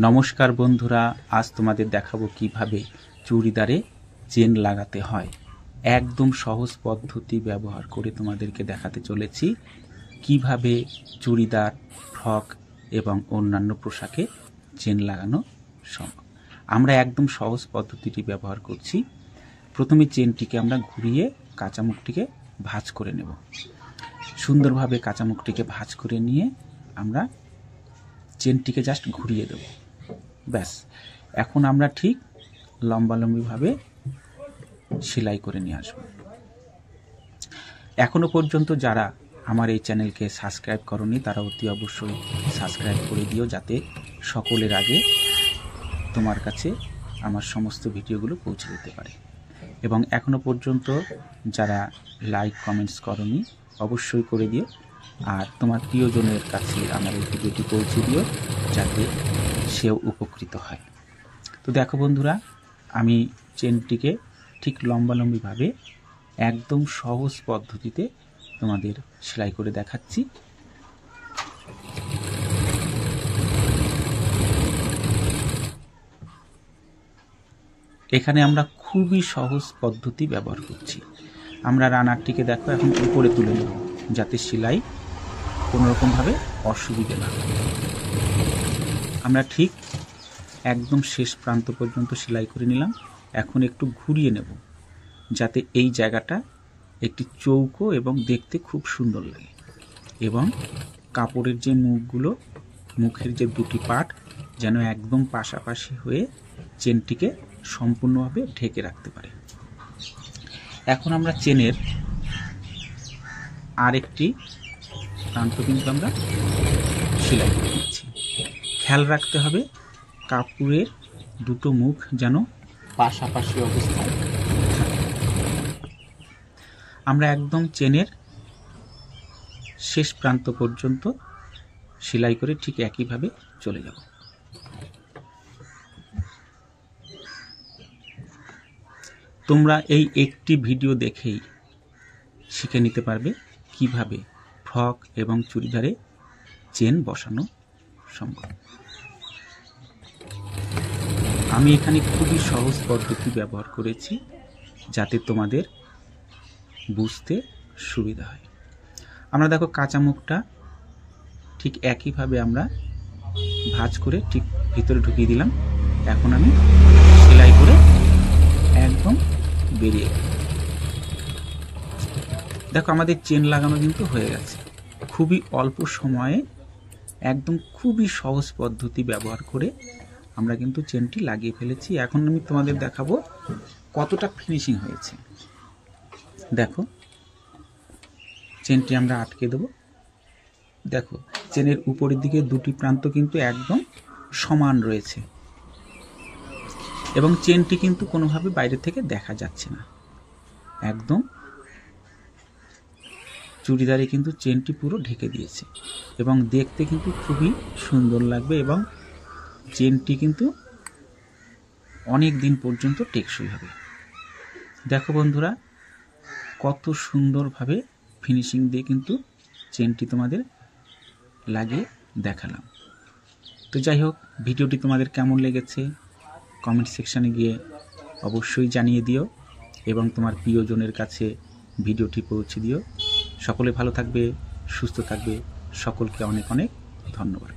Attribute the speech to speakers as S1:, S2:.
S1: নমস্কার বন্ধুরা, আজ তোমাদের দেখাবো কিভাবে চুড়িদারে চেন লাগাতে হয়। একদম সহজ পদ্ধতি ব্যবহার করে তোমাদেরকে দেখাতে চলেছি কিভাবে চুড়িদার, ফ্রক এবং অন্যান্য পোশাকে চেন লাগানো সম্ভব। আমরা একদম সহজ পদ্ধতিটি ব্যবহার করছি। প্রথমে চেনটিকে আমরা ঘুরিয়ে কাঁচামুখটিকে ভাঁজ করে নেব। সুন্দরভাবে কাঁচামুখটিকে ভাঁজ করে নিয়ে আমরা চেনটিকে জাস্ট ঘুরিয়ে দেব। ব্যাস, এখন আমরা ঠিক লম্বালম্বিভাবে সেলাই করে নিয়ে আসব। এখনো পর্যন্ত যারা আমার এই চ্যানেলকে সাবস্ক্রাইব করনি তারা অতি অবশ্যই সাবস্ক্রাইব করে দিও, যাতে সকলের আগে তোমার কাছে আমার সমস্ত ভিডিওগুলো পৌঁছে দিতে পারে। এবং এখনো পর্যন্ত যারা লাইক কমেন্টস করনি অবশ্যই করে দিও, আর তোমার প্রিয়জনের কাছে আমার এই ভিডিওটি পৌঁছে দিও যাতে সেও উপকৃত হয়। তো দেখো বন্ধুরা, আমি চেনটিকে ঠিক লম্বালম্বিভাবে একদম সহজ পদ্ধতিতে তোমাদের সেলাই করে দেখাচ্ছি। এখানে আমরা খুবই সহজ পদ্ধতি ব্যবহার করছি। আমরা রানারটিকে দেখো এখন উপরে তুলে নেব, যাতে সেলাই কোনোরকমভাবে অসুবিধে না হয়। আমরা ঠিক একদম শেষ প্রান্ত পর্যন্ত সেলাই করে নিলাম। এখন একটু ঘুরিয়ে নেব, যাতে এই জায়গাটা একটি চৌকো এবং দেখতে খুব সুন্দর লাগে, এবং কাপড়ের যে মুখগুলো, মুখের যে দুটি পার্ট যেন একদম পাশাপাশি হয়ে চেনটিকে সম্পূর্ণভাবে ঢেকে রাখতে পারে। এখন আমরা চেনের আরেকটি প্রান্ত কিন্তু আমরা সেলাই করে নিচ্ছি। খেয়াল রাখতে হবে কাপড়ের দুটো মুখ যেন পাশাপাশি অবস্থায় থাকে। আমরা একদম চেনের শেষ প্রান্ত পর্যন্ত সেলাই করে ঠিক একইভাবে চলে যাব। তোমরা এই একটি ভিডিও দেখেই শিখে নিতে পারবে কিভাবে ফ্রক এবং চুড়িদারে চেন বসানো সম্ভব। আমি এখানে খুবই সহজ পদ্ধতি ব্যবহার করেছি যাতে তোমাদের বুঝতে সুবিধা হয়। আমরা দেখো কাঁচা মুখটা ঠিক একইভাবে আমরা ভাঁজ করে ঠিক ভিতরে ঢুকিয়ে দিলাম। এখন আমি সেলাই করে একদম বেরিয়ে গেল। দেখো আমাদের চেন লাগানো কিন্তু হয়ে গেছে। খুবই অল্প সময়ে একদম খুবই সহজ পদ্ধতি ব্যবহার করে আমরা কিন্তু চেনটি লাগিয়ে ফেলেছি। এখন আমি তোমাদের দেখাবো কতটা ফিনিশিং হয়েছে। দেখো, চেনটি আমরা আটকে দেব। দেখো, চেনের উপরের দিকে দুটি প্রান্ত কিন্তু একদম সমান রয়েছে, এবং চেনটি কিন্তু কোনোভাবে বাইরে থেকে দেখা যাচ্ছে না। একদম চুড়িদারে কিন্তু চেনটি পুরো ঢেকে দিয়েছে, এবং দেখতে কিন্তু খুবই সুন্দর লাগবে, এবং চেনটি কিন্তু অনেক দিন পর্যন্ত টেকসই হবে। দেখো বন্ধুরা, কত সুন্দরভাবে ফিনিশিং দিয়ে কিন্তু চেনটি তোমাদের লাগিয়ে দেখালাম। তো যাই হোক, ভিডিওটি তোমাদের কেমন লেগেছে কমেন্ট সেকশানে গিয়ে অবশ্যই জানিয়ে দিও, এবং তোমার প্রিয়জনের কাছে ভিডিওটি পৌঁছে দিও। সকলে ভালো থাকবে, সুস্থ থাকবে। সকলকে অনেক অনেক ধন্যবাদ।